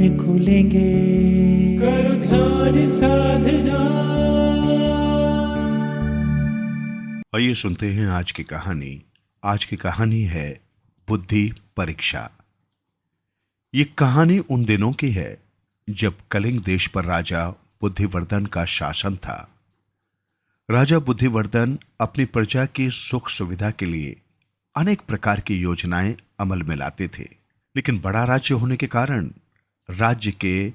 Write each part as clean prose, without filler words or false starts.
नयन खुलेंगे। करो ध्यान साधना। आइए सुनते हैं आज की कहानी। आज की कहानी है बुद्धि परीक्षा। ये कहानी उन दिनों की है जब कलिंग देश पर राजा बुद्धिवर्धन का शासन था। राजा बुद्धिवर्धन अपनी प्रजा की सुख सुविधा के लिए अनेक प्रकार की योजनाएं अमल में लाते थे, लेकिन बड़ा राज्य होने के कारण राज्य के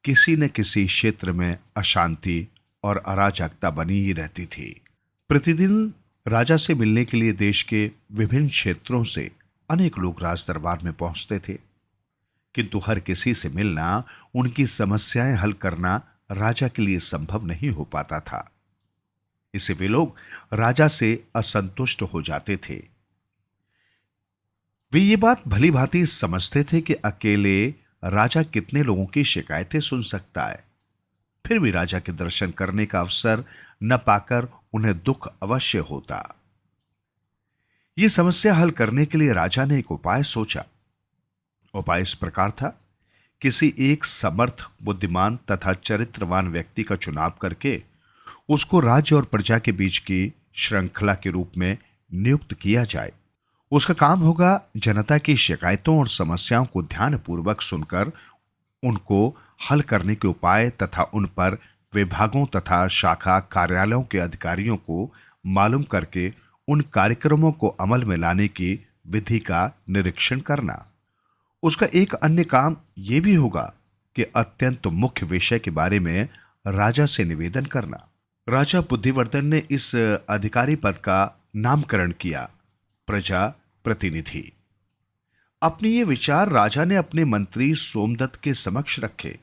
किसी न किसी क्षेत्र में अशांति और अराजकता बनी ही रहती थी। प्रतिदिन राजा से मिलने के लिए देश के विभिन्न क्षेत्रों से अनेक लोग राज दरबार में पहुंचते थे, किंतु हर किसी से मिलना, उनकी समस्याएं हल करना राजा के लिए संभव नहीं हो पाता था। इससे वे लोग राजा से असंतुष्ट हो जाते थे। वे ये बात भली भांति समझते थे कि अकेले राजा कितने लोगों की शिकायतें सुन सकता है। फिर भी राजा के दर्शन करने का अवसर न पाकर उन्हें दुख अवश्य होता। यह समस्या हल करने के लिए राजा ने एक उपाय सोचा। उपाय इस प्रकार था, किसी एक समर्थ, बुद्धिमान तथा चरित्रवान व्यक्ति का चुनाव करके उसको राज्य और प्रजा के बीच की श्रृंखला के रूप में नियुक्त किया जाए। उसका काम होगा जनता की शिकायतों और समस्याओं को ध्यानपूर्वक सुनकर उनको हल करने के उपाय तथा उन पर विभागों तथा शाखा कार्यालयों के अधिकारियों को मालूम करके उन कार्यक्रमों को अमल में लाने की विधि का निरीक्षण करना। उसका एक अन्य काम यह भी होगा कि अत्यंत मुख्य विषय के बारे में राजा से निवेदन करना। राजा बुद्धिवर्धन ने इस अधिकारी पद का नामकरण किया प्रजा प्रतिनिधि। अपने ये विचार राजा ने अपने मंत्री सोमदत्त के समक्ष रखे।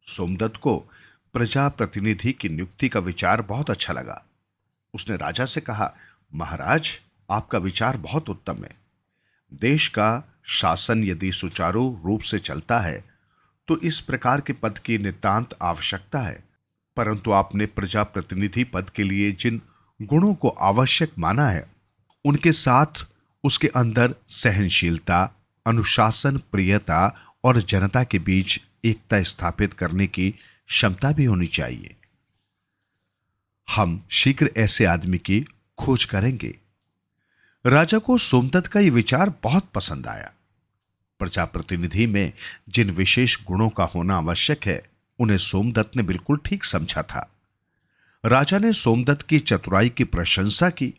सोमदत्त को प्रजा प्रतिनिधि की नियुक्ति का विचार बहुत अच्छा लगा। उसने राजा से कहा, महाराज, आपका विचार बहुत उत्तम है। देश का शासन यदि सुचारू रूप से चलता है तो इस प्रकार के पद की नितांत आवश्यकता है, परंतु आपने प्रजा प्रतिनिधि पद के लिए जिन गुणों को आवश्यक माना है, उनके साथ उसके अंदर सहनशीलता, अनुशासन, प्रियता और जनता के बीच एकता स्थापित करने की क्षमता भी होनी चाहिए। हम शीघ्र ऐसे आदमी की खोज करेंगे। राजा को सोमदत्त का यह विचार बहुत पसंद आया। प्रजा प्रतिनिधि में जिन विशेष गुणों का होना आवश्यक है, उन्हें सोमदत्त ने बिल्कुल ठीक समझा था। राजा ने सोमदत्त की चतुराई की प्रशंसा की।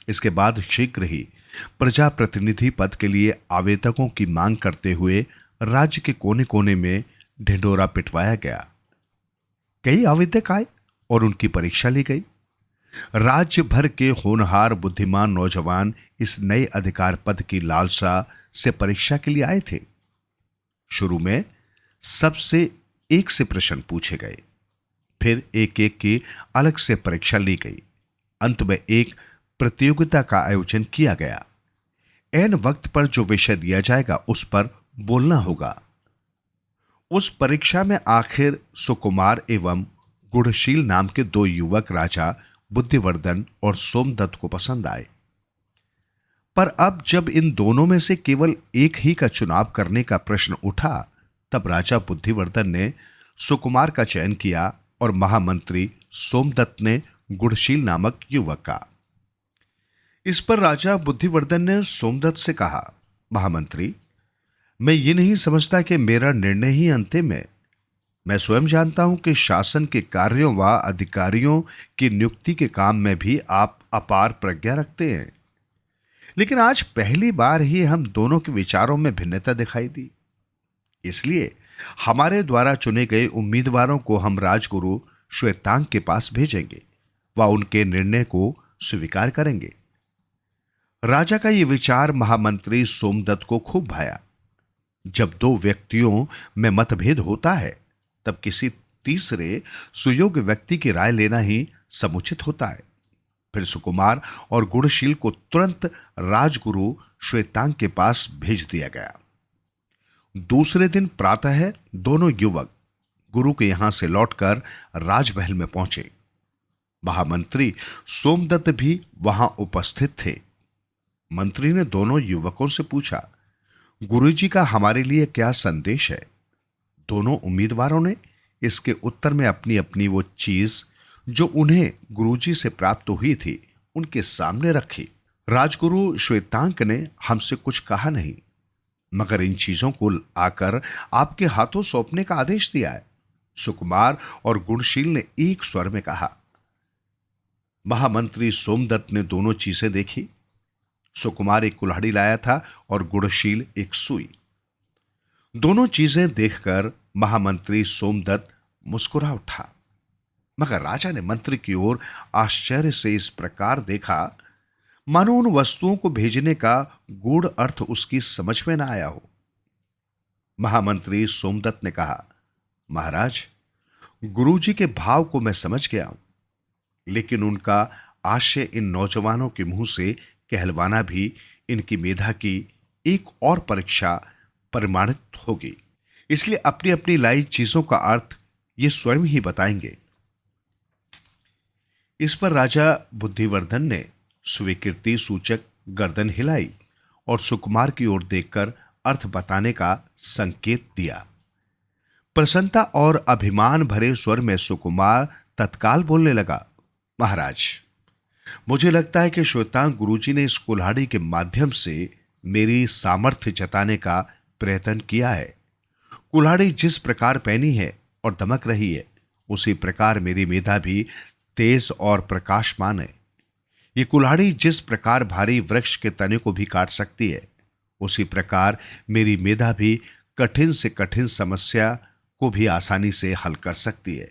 इसके बाद शीघ्र ही प्रजा प्रतिनिधि पद के लिए आवेदकों की मांग करते हुए राज्य के कोने कोने में ढिंढोरा पिटवाया गया। कई आवेदक आए और उनकी परीक्षा ली गई। राज्य भर के होनहार, बुद्धिमान नौजवान इस नए अधिकार पद की लालसा से परीक्षा के लिए आए थे। शुरू में सबसे एक से प्रश्न पूछे गए, फिर एक एक की अलग से परीक्षा ली गई। अंत में एक प्रतियोगिता का आयोजन किया गया। ऐन वक्त पर जो विषय दिया जाएगा उस पर बोलना होगा। उस परीक्षा में आखिर सुकुमार एवं गुणशील नाम के दो युवक राजा बुद्धिवर्धन और सोमदत्त को पसंद आए। पर अब जब इन दोनों में से केवल एक ही का चुनाव करने का प्रश्न उठा, तब राजा बुद्धिवर्धन ने सुकुमार का चयन किया और महामंत्री सोमदत्त ने गुणशील नामक युवक का। इस पर राजा बुद्धिवर्धन ने सोमदत्त से कहा, महामंत्री, मैं ये नहीं समझता कि मेरा निर्णय ही अंतिम है। मैं स्वयं जानता हूं कि शासन के कार्यों व अधिकारियों की नियुक्ति के काम में भी आप अपार प्रज्ञा रखते हैं, लेकिन आज पहली बार ही हम दोनों के विचारों में भिन्नता दिखाई दी। इसलिए हमारे द्वारा चुने गए उम्मीदवारों को हम राजगुरु श्वेतांग के पास भेजेंगे व उनके निर्णय को स्वीकार करेंगे। राजा का यह विचार महामंत्री सोमदत्त को खूब भाया। जब दो व्यक्तियों में मतभेद होता है, तब किसी तीसरे सुयोग्य व्यक्ति की राय लेना ही समुचित होता है। फिर सुकुमार और गुणशील को तुरंत राजगुरु श्वेतांग के पास भेज दिया गया। दूसरे दिन प्रातः दोनों युवक गुरु के यहां से लौटकर राजमहल में पहुंचे। महामंत्री सोमदत्त भी वहां उपस्थित थे। मंत्री ने दोनों युवकों से पूछा, गुरुजी का हमारे लिए क्या संदेश है? दोनों उम्मीदवारों ने इसके उत्तर में अपनी अपनी वो चीज जो उन्हें गुरुजी से प्राप्त हुई थी उनके सामने रखी। राजगुरु श्वेतांक ने हमसे कुछ कहा नहीं, मगर इन चीजों को आकर आपके हाथों सौंपने का आदेश दिया है। सुकुमार और गुणशील ने एक स्वर में कहा। महामंत्री सोमदत्त ने दोनों चीजें देखी। सुकुमार एक कुल्हाड़ी लाया था और गुणशील एक सुई। दोनों चीजें देखकर महामंत्री सोमदत्त मुस्कुरा उठा, मगर राजा ने मंत्री की ओर आश्चर्य से इस प्रकार देखा मानो उन वस्तुओं को भेजने का गूढ़ अर्थ उसकी समझ में न आया हो। महामंत्री सोमदत्त ने कहा, महाराज, गुरुजी के भाव को मैं समझ गया हूं, लेकिन उनका आशय इन नौजवानों के मुंह से कहलवाना भी इनकी मेधा की एक और परीक्षा प्रमाणित होगी। इसलिए अपनी अपनी लाई चीजों का अर्थ ये स्वयं ही बताएंगे। इस पर राजा बुद्धिवर्धन ने स्वीकृति सूचक गर्दन हिलाई और सुकुमार की ओर देखकर अर्थ बताने का संकेत दिया। प्रसन्नता और अभिमान भरे स्वर में सुकुमार तत्काल बोलने लगा, महाराज, मुझे लगता है कि श्वेतांग गुरुजी ने इस कुल्हाड़ी के माध्यम से मेरी सामर्थ्य जताने का प्रयत्न किया है। कुल्हाड़ी जिस प्रकार पहनी है और दमक रही है, उसी प्रकार मेरी मेधा भी तेज और प्रकाशमान है। ये कुल्हाड़ी जिस प्रकार भारी वृक्ष के तने को भी काट सकती है, उसी प्रकार मेरी मेधा भी कठिन से कठिन समस्या को भी आसानी से हल कर सकती है।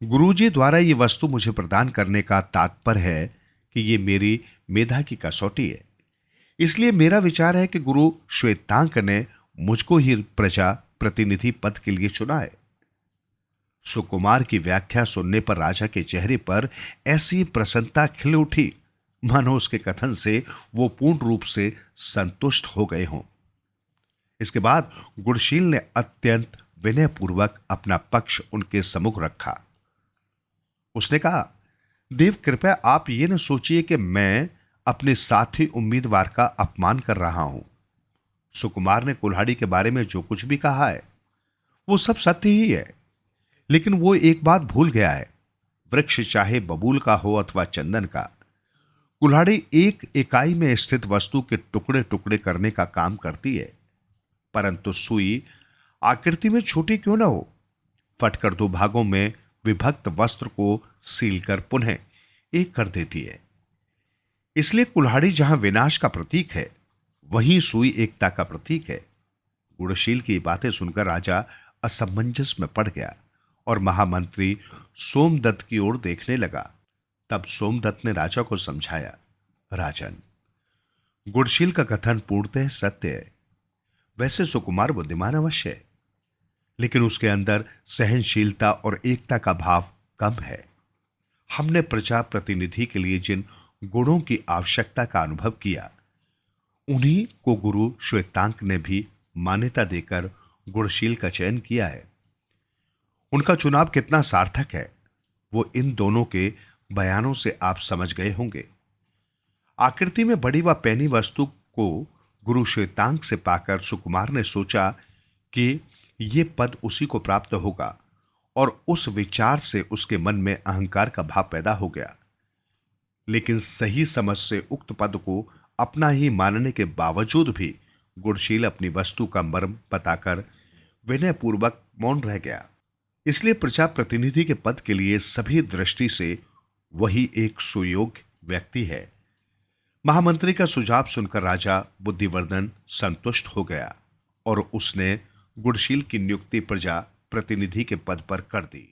गुरुजी द्वारा ये वस्तु मुझे प्रदान करने का तात्पर्य है कि ये मेरी मेधा की कसौटी है। इसलिए मेरा विचार है कि गुरु श्वेतांक ने मुझको ही प्रजा प्रतिनिधि पद के लिए चुना है। सुकुमार की व्याख्या सुनने पर राजा के चेहरे पर ऐसी प्रसन्नता खिल उठी मानो उसके कथन से वो पूर्ण रूप से संतुष्ट हो गए हों। इसके बाद गुणशील ने अत्यंत विनयपूर्वक अपना पक्ष उनके सम्मुख रखा। उसने कहा, देव कृपया आप ये न सोचिए कि मैं अपने साथी उम्मीदवार का अपमान कर रहा हूं। सुकुमार ने कुल्हाड़ी के बारे में जो कुछ भी कहा है वो सब सत्य ही है, लेकिन वो एक बात भूल गया है। वृक्ष चाहे बबूल का हो अथवा चंदन का, कुल्हाड़ी एक इकाई में स्थित वस्तु के टुकड़े टुकड़े करने का काम करती है, परंतु सुई आकृति में छोटी क्यों ना हो, फटकर दो भागों में विभक्त वस्त्र को सीलकर पुनः एक कर देती है। इसलिए कुल्हाड़ी जहां विनाश का प्रतीक है, वहीं सुई एकता का प्रतीक है। गुणशील की बातें सुनकर राजा असमंजस में पड़ गया और महामंत्री सोमदत्त की ओर देखने लगा। तब सोमदत्त ने राजा को समझाया, राजन, गुणशील का कथन पूर्णतः सत्य है। वैसे सुकुमार बुद्धिमान अवश्य है, लेकिन उसके अंदर सहनशीलता और एकता का भाव कम है। हमने प्रजा प्रतिनिधि के लिए जिन गुणों की आवश्यकता का अनुभव किया, उन्हीं को गुरु श्वेतांक ने भी मान्यता देकर गुणशील का चयन किया है। उनका चुनाव कितना सार्थक है वो इन दोनों के बयानों से आप समझ गए होंगे। आकृति में बड़ी व पैनी वस्तु को गुरु श्वेतांक से पाकर सुकुमार ने सोचा कि ये पद उसी को प्राप्त होगा, और उस विचार से उसके मन में अहंकार का भाव पैदा हो गया। लेकिन सही समझ से उक्त पद को अपना ही मानने के बावजूद भी गुणशील अपनी वस्तु का मर्म बताकर विनयपूर्वक मौन रह गया। इसलिए प्रजा प्रतिनिधि के पद के लिए सभी दृष्टि से वही एक सुयोग्य व्यक्ति है। महामंत्री का सुझाव सुनकर राजा बुद्धिवर्धन संतुष्ट हो गया और उसने गुणशील की नियुक्ति प्रजा प्रतिनिधि के पद पर कर दी।